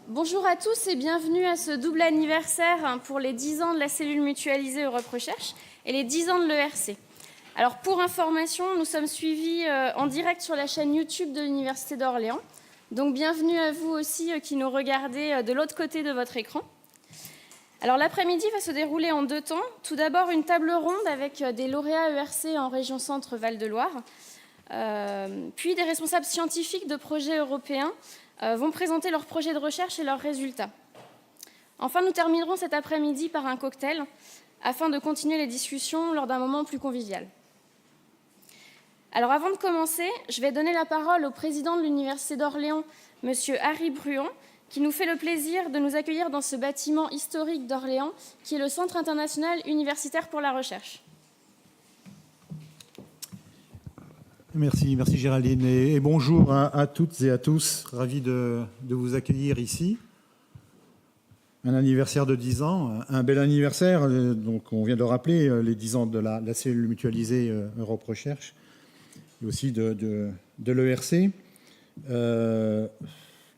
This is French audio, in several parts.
Bonjour à tous et bienvenue à ce double anniversaire pour les 10 ans de la cellule mutualisée Europe Recherche et les 10 ans de l'ERC. Alors pour information, nous sommes suivis en direct sur la chaîne YouTube de l'Université d'Orléans. Donc bienvenue à vous aussi qui nous regardez de l'autre côté de votre écran. Alors l'après-midi va se dérouler en deux temps. Tout d'abord une table ronde avec des lauréats ERC en région Centre Val-de-Loire, puis des responsables scientifiques de projets européens vont présenter leurs projets de recherche et leurs résultats. Enfin, nous terminerons cet après-midi par un cocktail afin de continuer les discussions lors d'un moment plus convivial. Alors avant de commencer, je vais donner la parole au président de l'Université d'Orléans, M. Harry Bruant, qui nous fait le plaisir de nous accueillir dans ce bâtiment historique d'Orléans, qui est le Centre international universitaire pour la recherche. Merci Géraldine et bonjour à toutes et à tous. Ravi de vous accueillir ici. Un anniversaire de 10 ans, un bel anniversaire. Donc on vient de rappeler les 10 ans de la cellule mutualisée Europe Recherche et aussi de l'ERC. Le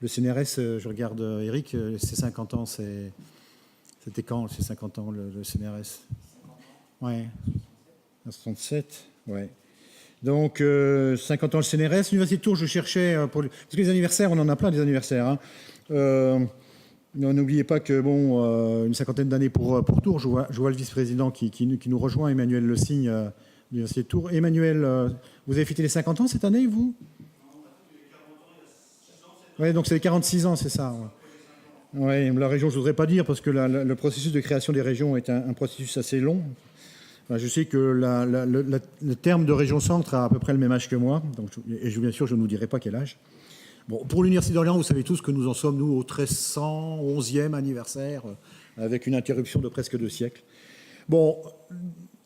CNRS, je regarde Eric, c'est 50 ans, c'était quand c'est 50 ans le CNRS? Ouais, 67, ouais. Donc, 50 ans le CNRS. L'Université de Tours, je cherchais... parce que les anniversaires, on en a plein des anniversaires. Hein. N'oubliez pas que, une cinquantaine d'années pour Tours, je vois le vice-président qui nous rejoint, Emmanuel Le Signe, de l'Université de Tours. Emmanuel, vous avez fêté les 50 ans cette année, vous? Oui, donc c'est les 46 ans, c'est ça. Ouais. Ouais, la région, je ne voudrais pas dire, parce que le processus de création des régions est un processus assez long. Je sais que le terme de région centre a à peu près le même âge que moi, donc, et bien sûr, je ne vous dirai pas quel âge. Bon, pour l'Université d'Orléans, vous savez tous que nous en sommes, nous, au 1311e anniversaire, avec une interruption de presque 2 siècles. Bon,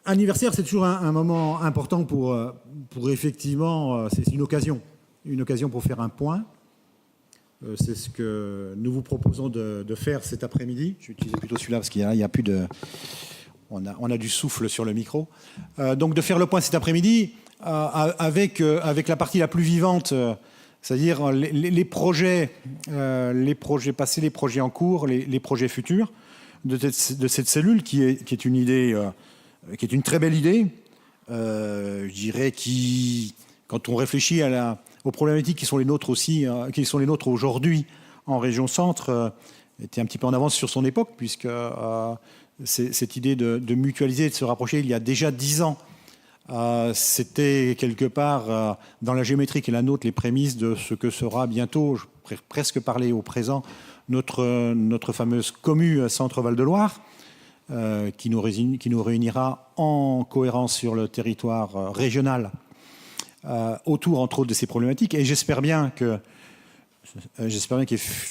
anniversaire, c'est toujours un moment important pour effectivement, c'est une occasion pour faire un point. C'est ce que nous vous proposons de faire cet après-midi. Je vais utiliser plutôt celui-là parce qu'il n'y a plus de... On a du souffle sur le micro. Donc de faire le point cet après-midi avec la partie la plus vivante, c'est-à-dire les projets passés, les projets en cours, les projets futurs de cette cellule qui est une idée, qui est une très belle idée. Je dirais quand on réfléchit aux problématiques qui sont les nôtres aussi, qui sont les nôtres aujourd'hui en région centre, était un petit peu en avance sur son époque puisque cette idée de mutualiser, de se rapprocher, il y a déjà 10 ans, c'était quelque part dans la géométrie qui est la nôtre, les prémices de ce que sera bientôt, je pourrais presque parler au présent, notre fameuse commu Centre Val-de-Loire, qui nous réunira en cohérence sur le territoire régional, autour entre autres de ces problématiques. Et j'espère bien que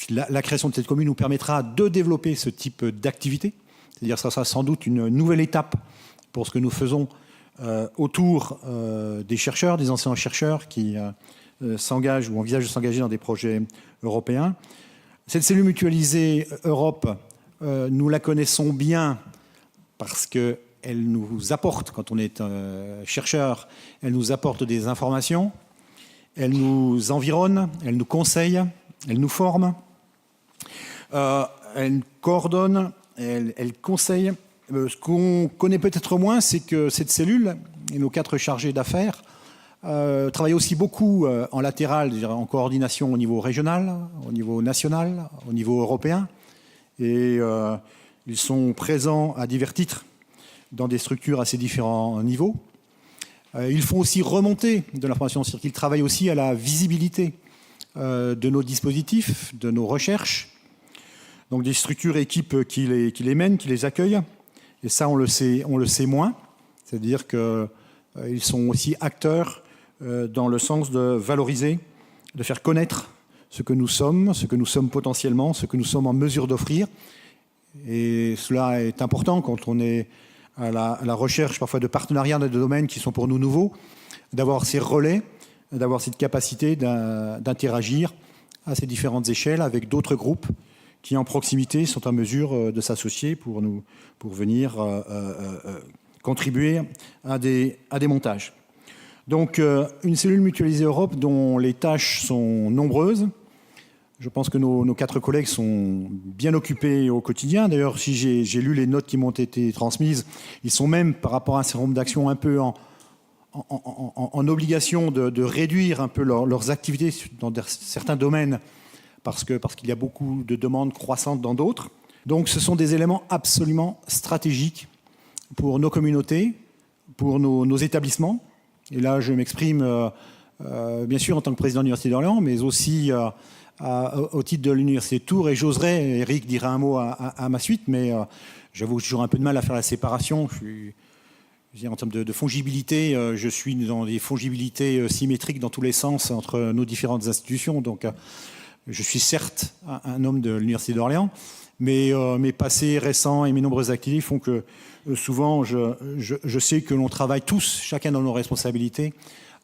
la création de cette commune nous permettra de développer ce type d'activité. C'est-à-dire que ça sera sans doute une nouvelle étape pour ce que nous faisons autour des chercheurs, des anciens chercheurs qui s'engagent ou envisagent de s'engager dans des projets européens. Cette cellule mutualisée Europe, nous la connaissons bien parce qu'elle nous apporte, quand on est chercheur, elle nous apporte des informations, elle nous environne, elle nous conseille, elle nous forme, elle coordonne, elle conseille. Ce qu'on connaît peut-être moins, c'est que cette cellule et nos 4 chargés d'affaires travaillent aussi beaucoup en latéral, en coordination au niveau régional, au niveau national, au niveau européen. Et ils sont présents à divers titres dans des structures à ces différents niveaux. Ils font aussi remonter de l'information, c'est-à-dire qu'ils travaillent aussi à la visibilité de nos dispositifs, de nos recherches. Donc des structures équipes qui les mènent, qui les accueillent. Et ça, on le sait moins. C'est-à-dire qu'ils sont aussi acteurs dans le sens de valoriser, de faire connaître ce que nous sommes potentiellement, ce que nous sommes en mesure d'offrir. Et cela est important quand on est à la recherche parfois de partenariats dans des domaines qui sont pour nous nouveaux, d'avoir ces relais, d'avoir cette capacité d'interagir à ces différentes échelles avec d'autres groupes qui, en proximité, sont en mesure de s'associer pour venir contribuer à des montages. Donc, une cellule mutualisée Europe dont les tâches sont nombreuses, Je pense que nos 4 collègues sont bien occupés au quotidien. D'ailleurs, si j'ai lu les notes qui m'ont été transmises, ils sont même, par rapport à un certain nombre d'actions, un peu en obligation de réduire un peu leurs activités dans certains domaines parce qu'il y a beaucoup de demandes croissantes dans d'autres. Donc ce sont des éléments absolument stratégiques pour nos communautés, pour nos établissements. Et là, je m'exprime bien sûr en tant que président de l'Université d'Orléans, mais aussi au titre de l'Université de Tours. Et j'oserais, Eric dira un mot à ma suite, mais j'avoue que j'ai toujours un peu de mal à faire la séparation. En termes de fongibilité, je suis dans des fongibilités symétriques dans tous les sens entre nos différentes institutions. Donc je suis certes un homme de l'Université d'Orléans, mais mes passés récents et mes nombreuses activités font que souvent je sais que l'on travaille tous, chacun dans nos responsabilités,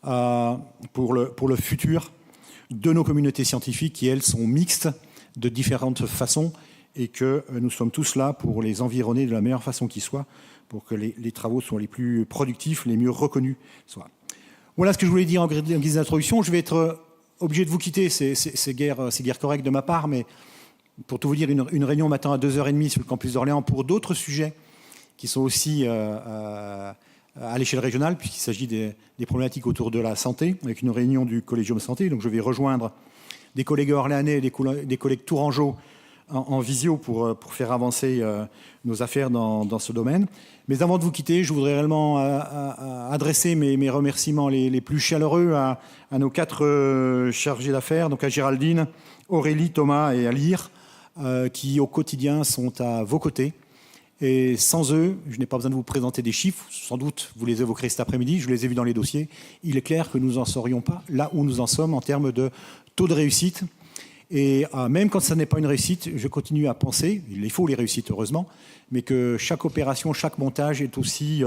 pour le futur de nos communautés scientifiques qui, elles, sont mixtes de différentes façons et que nous sommes tous là pour les environner de la meilleure façon qui soit, pour que les travaux soient les plus productifs, les mieux reconnus soient. Voilà ce que je voulais dire en guise d'introduction. Je vais être obligé de vous quitter, c'est guère correct de ma part, mais pour tout vous dire, une réunion matin à 2h30 sur le campus d'Orléans pour d'autres sujets qui sont aussi à l'échelle régionale, puisqu'il s'agit des problématiques autour de la santé, avec une réunion du Collégium Santé. Donc je vais rejoindre des collègues orléanais et des collègues tourangeaux en visio pour faire avancer nos affaires dans ce domaine. Mais avant de vous quitter, je voudrais réellement adresser mes remerciements les plus chaleureux à nos 4 chargés d'affaires, donc à Géraldine, Aurélie, Thomas et Alire, qui au quotidien sont à vos côtés. Et sans eux, je n'ai pas besoin de vous présenter des chiffres, sans doute vous les évoquerez cet après-midi, je les ai vus dans les dossiers. Il est clair que nous n'en serions pas là où nous en sommes en termes de taux de réussite. Et même quand ça n'est pas une réussite, je continue à penser, il faut les réussites heureusement, mais que chaque opération, chaque montage est aussi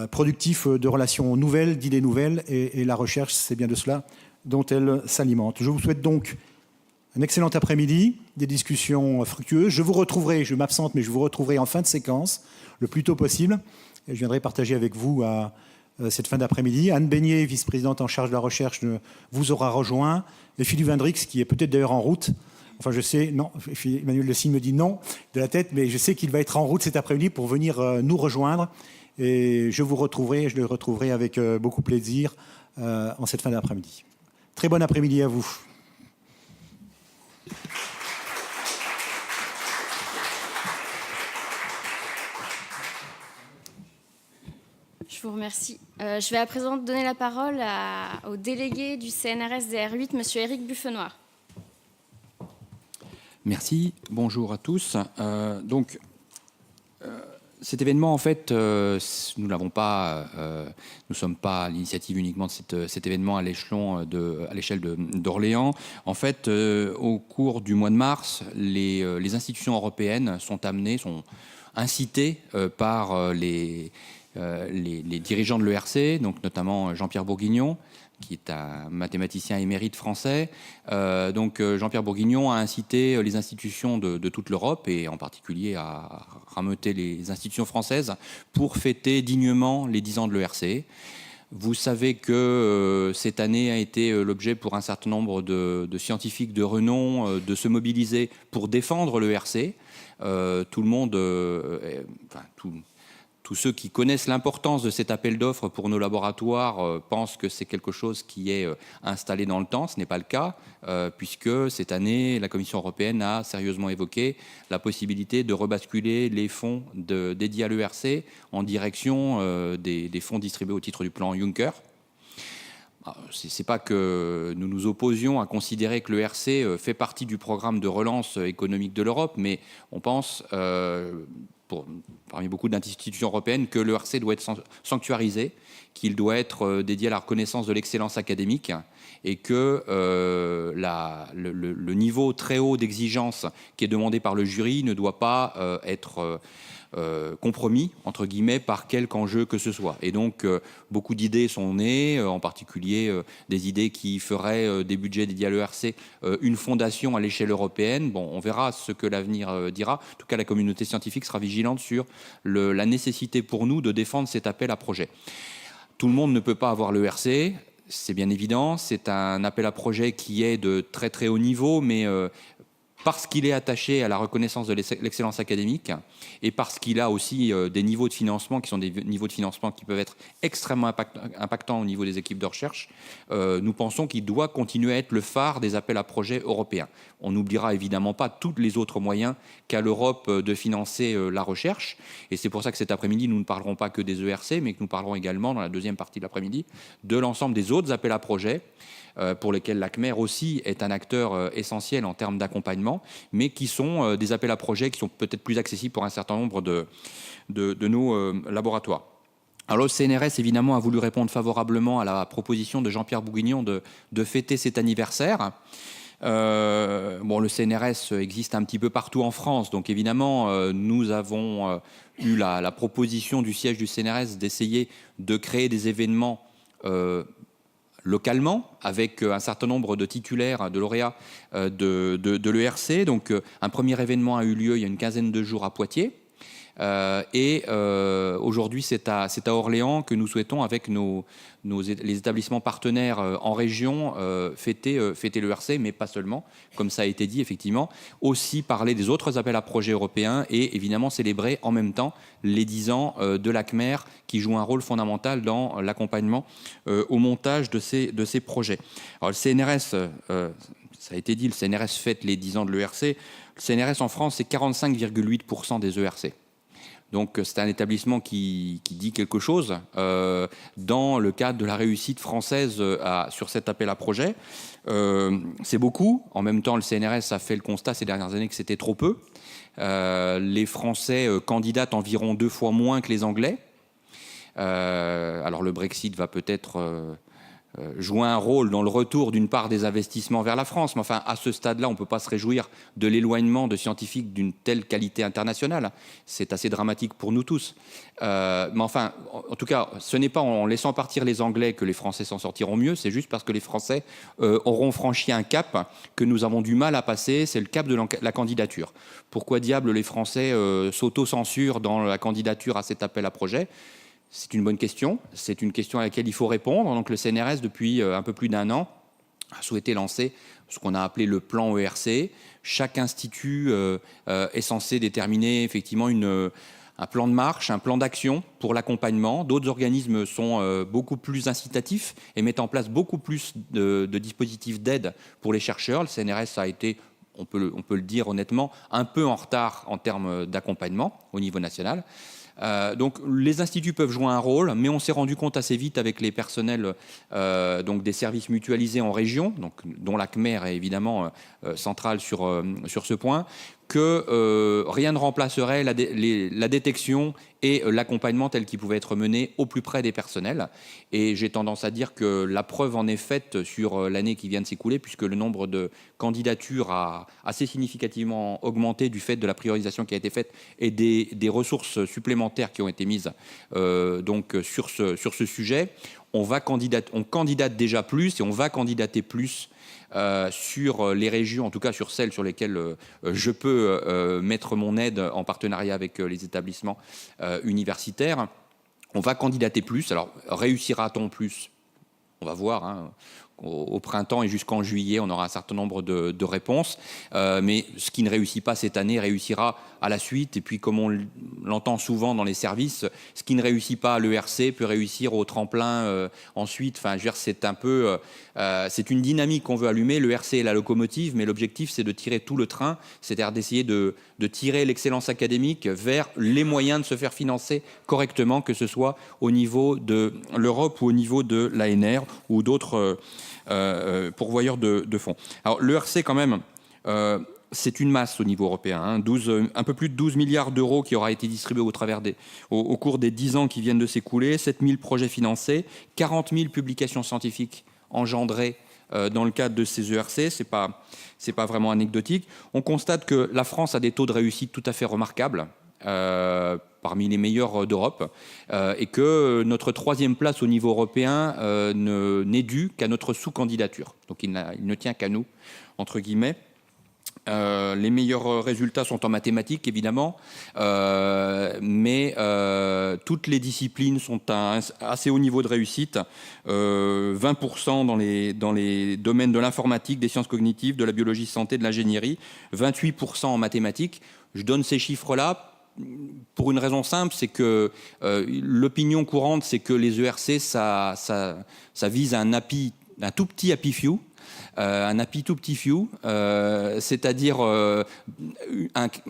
productif de relations nouvelles, d'idées nouvelles, et la recherche, c'est bien de cela dont elle s'alimente. Je vous souhaite donc un excellent après-midi, des discussions fructueuses. Je vous retrouverai, je m'absente, mais je vous retrouverai en fin de séquence, le plus tôt possible. Et je viendrai partager avec vous cette fin d'après-midi. Anne Beignet, vice-présidente en charge de la recherche, vous aura rejoint. Et Philippe Vendrix, qui est peut-être d'ailleurs en route. Enfin, je sais, non, Emmanuel Le Signe me dit non de la tête, mais je sais qu'il va être en route cet après-midi pour venir nous rejoindre. Et je le retrouverai avec beaucoup de plaisir en cette fin d'après-midi. Très bon après-midi à vous. Je vous remercie. Je vais à présent donner la parole au délégué du CNRS DR8, M. Éric Buffenoir. Merci. Bonjour à tous. Cet événement, en fait, nous n'avons pas, nous sommes pas à l'initiative uniquement de cet événement à l'échelle d'Orléans. En fait, au cours du mois de mars, les institutions européennes sont incitées par les dirigeants de l'ERC, donc notamment Jean-Pierre Bourguignon, qui est un mathématicien émérite français. Jean-Pierre Bourguignon a incité les institutions de toute l'Europe, et en particulier à rameuter les institutions françaises, pour fêter dignement les 10 ans de l'ERC. Vous savez que cette année a été l'objet pour un certain nombre de scientifiques de renom de se mobiliser pour défendre l'ERC. Tout le monde... Tous ceux qui connaissent l'importance de cet appel d'offres pour nos laboratoires pensent que c'est quelque chose qui est installé dans le temps. Ce n'est pas le cas, puisque cette année, la Commission européenne a sérieusement évoqué la possibilité de rebasculer les fonds dédiés à l'ERC en direction des fonds distribués au titre du plan Juncker. Ce n'est pas que nous nous opposions à considérer que l'ERC fait partie du programme de relance économique de l'Europe, mais on pense... parmi beaucoup d'institutions européennes, que l'ERC doit être sanctuarisé, qu'il doit être dédié à la reconnaissance de l'excellence académique, et que le niveau très haut d'exigence qui est demandé par le jury ne doit pas être compromis, entre guillemets, par quelque enjeu que ce soit. Et donc, beaucoup d'idées sont nées, en particulier des idées qui feraient des budgets dédiés à l'ERC une fondation à l'échelle européenne. Bon, on verra ce que l'avenir dira. En tout cas, la communauté scientifique sera vigilante sur la nécessité pour nous de défendre cet appel à projet. Tout le monde ne peut pas avoir l'ERC. c'est bien évident, c'est un appel à projet qui est de très très haut niveau, mais parce qu'il est attaché à la reconnaissance de l'excellence académique et parce qu'il a aussi des niveaux de financement qui sont des niveaux de financement qui peuvent être extrêmement impactants au niveau des équipes de recherche, nous pensons qu'il doit continuer à être le phare des appels à projets européens. On n'oubliera évidemment pas tous les autres moyens qu'a l'Europe de financer la recherche. Et c'est pour ça que cet après-midi, nous ne parlerons pas que des ERC, mais que nous parlerons également, dans la deuxième partie de l'après-midi, de l'ensemble des autres appels à projets pour lesquels la CMER aussi est un acteur essentiel en termes d'accompagnement, mais qui sont des appels à projets qui sont peut-être plus accessibles pour un certain nombre de nos laboratoires. Alors le CNRS, évidemment, a voulu répondre favorablement à la proposition de Jean-Pierre Bourguignon de fêter cet anniversaire. Le CNRS existe un petit peu partout en France, donc évidemment, nous avons eu la proposition du siège du CNRS d'essayer de créer des événements localement, avec un certain nombre de titulaires, de lauréats de l'ERC. Donc, un premier événement a eu lieu il y a une quinzaine de jours à Poitiers. Aujourd'hui, c'est à Orléans que nous souhaitons, avec les établissements partenaires en région, fêter l'ERC, mais pas seulement, comme ça a été dit, effectivement, aussi parler des autres appels à projets européens et évidemment célébrer en même temps les 10 ans de la CMER, qui joue un rôle fondamental dans l'accompagnement au montage de ces projets. Alors le CNRS, ça a été dit, le CNRS fête les 10 ans de l'ERC. Le CNRS en France, c'est 45,8% des ERC. Donc c'est un établissement qui dit quelque chose dans le cadre de la réussite française sur cet appel à projet. C'est beaucoup. En même temps, le CNRS a fait le constat ces dernières années que c'était trop peu. Les Français candidatent environ 2 fois moins que les Anglais. Alors le Brexit va peut-être jouer un rôle dans le retour d'une part des investissements vers la France. Mais enfin, à ce stade-là, on ne peut pas se réjouir de l'éloignement de scientifiques d'une telle qualité internationale. C'est assez dramatique pour nous tous. Mais enfin, en tout cas, ce n'est pas en laissant partir les Anglais que les Français s'en sortiront mieux. C'est juste parce que les Français auront franchi un cap que nous avons du mal à passer. C'est le cap de la candidature. Pourquoi diable les Français s'auto-censurent dans la candidature à cet appel à projet ? C'est une bonne question. C'est une question à laquelle il faut répondre. Donc le CNRS, depuis un peu plus d'1 an, a souhaité lancer ce qu'on a appelé le plan ERC. Chaque institut est censé déterminer effectivement un plan de marche, un plan d'action pour l'accompagnement. D'autres organismes sont beaucoup plus incitatifs et mettent en place beaucoup plus de dispositifs d'aide pour les chercheurs. Le CNRS a été, on peut le dire honnêtement, un peu en retard en termes d'accompagnement au niveau national. Donc les instituts peuvent jouer un rôle, mais on s'est rendu compte assez vite avec les personnels donc des services mutualisés en région, donc, dont la CMER est évidemment centrale sur ce point, que rien ne remplacerait la détection et l'accompagnement tel qu'il pouvait être mené au plus près des personnels. Et j'ai tendance à dire que la preuve en est faite sur l'année qui vient de s'écouler, puisque le nombre de candidatures a assez significativement augmenté du fait de la priorisation qui a été faite et des ressources supplémentaires qui ont été mises donc sur ce sujet. On candidate déjà plus et on va candidater plus sur les régions, en tout cas sur celles sur lesquelles je peux mettre mon aide en partenariat avec les établissements universitaires. On va candidater plus. Alors, réussira-t-on plus ? On va voir. Hein. Au printemps et jusqu'en juillet, on aura un certain nombre de réponses. Mais ce qui ne réussit pas cette année réussira à la suite. Et puis, comme on l'entend souvent dans les services, ce qui ne réussit pas à l'ERC peut réussir au tremplin ensuite. Enfin, je veux dire, c'est un peu... c'est une dynamique qu'on veut allumer. L'ERC est la locomotive, mais l'objectif, c'est de tirer tout le train, c'est-à-dire d'essayer de tirer l'excellence académique vers les moyens de se faire financer correctement, que ce soit au niveau de l'Europe ou au niveau de l'ANR ou d'autres pourvoyeurs de fonds. Alors, l'ERC, quand même... c'est une masse au niveau européen, hein, un peu plus de 12 milliards d'euros qui aura été distribué au cours des 10 ans qui viennent de s'écouler, 7 000 projets financés, 40 000 publications scientifiques engendrées dans le cadre de ces ERC, c'est pas vraiment anecdotique. On constate que la France a des taux de réussite tout à fait remarquables, parmi les meilleurs d'Europe, et que notre 3e place au niveau européen n'est due qu'à notre sous-candidature. Donc il ne tient qu'à nous, entre guillemets. Les meilleurs résultats sont en mathématiques, évidemment, mais toutes les disciplines sont à un assez haut niveau de réussite. 20% dans les domaines de l'informatique, des sciences cognitives, de la biologie santé, de l'ingénierie, 28% en mathématiques. Je donne ces chiffres-là pour une raison simple, c'est que l'opinion courante, c'est que les ERC, ça vise un tout petit happy few. Un happy tout petit few, c'est-à-dire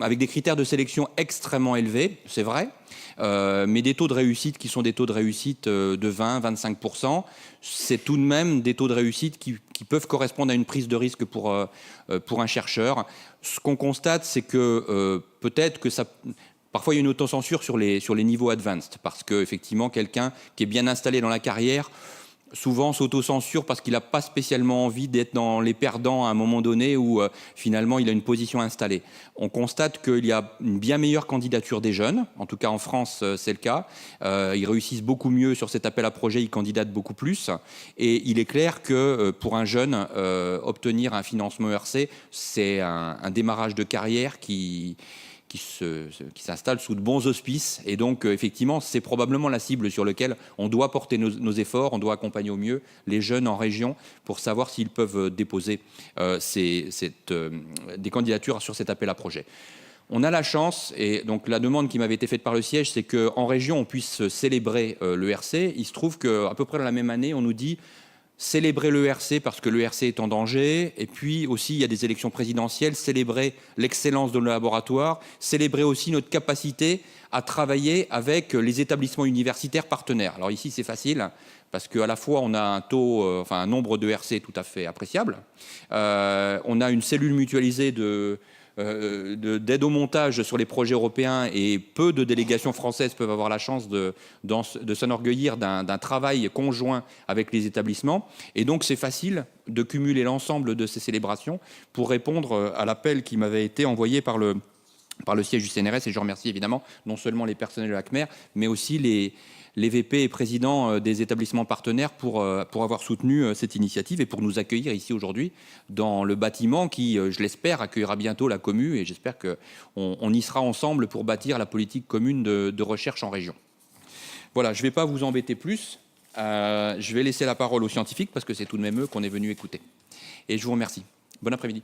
avec des critères de sélection extrêmement élevés, c'est vrai, mais des taux de réussite qui sont des taux de réussite de 20-25%, c'est tout de même des taux de réussite qui peuvent correspondre à une prise de risque pour un chercheur. Ce qu'on constate, c'est que peut-être que ça... Parfois, il y a une autocensure sur les niveaux advanced, parce qu'effectivement, quelqu'un qui est bien installé dans la carrière souvent s'auto-censure parce qu'il n'a pas spécialement envie d'être dans les perdants à un moment donné où finalement il a une position installée. On constate qu'il y a une bien meilleure candidature des jeunes, en tout cas en France c'est le cas. Ils réussissent beaucoup mieux sur cet appel à projet, ils candidatent beaucoup plus. Et il est clair que pour un jeune, obtenir un financement ERC, c'est un démarrage de carrière qui s'installe sous de bons auspices. Et donc, effectivement, c'est probablement la cible sur laquelle on doit porter nos efforts, on doit accompagner au mieux les jeunes en région pour savoir s'ils peuvent déposer des candidatures sur cet appel à projet. On a la chance, et donc la demande qui m'avait été faite par le siège, c'est qu'en région, on puisse célébrer l'ERC. Il se trouve qu'à peu près dans la même année, on nous dit célébrer l'ERC parce que l'ERC est en danger, et puis aussi il y a des élections présidentielles, célébrer l'excellence de nos laboratoires, célébrer aussi notre capacité à travailler avec les établissements universitaires partenaires. Alors ici c'est facile, parce qu'à la fois on a un nombre de ERC tout à fait appréciable, on a une cellule mutualisée d'aide au montage sur les projets européens, et peu de délégations françaises peuvent avoir la chance de s'enorgueillir d'un travail conjoint avec les établissements. Et donc c'est facile de cumuler l'ensemble de ces célébrations pour répondre à l'appel qui m'avait été envoyé par le siège du CNRS. Et je remercie évidemment non seulement les personnels de l'ACMER, mais aussi les VP et présidents des établissements partenaires pour avoir soutenu cette initiative et pour nous accueillir ici aujourd'hui dans le bâtiment qui, je l'espère, accueillera bientôt la commu, et j'espère qu'on y sera ensemble pour bâtir la politique commune de recherche en région. Voilà, je ne vais pas vous embêter plus. Je vais laisser la parole aux scientifiques parce que c'est tout de même eux qu'on est venu écouter. Et je vous remercie. Bon après-midi.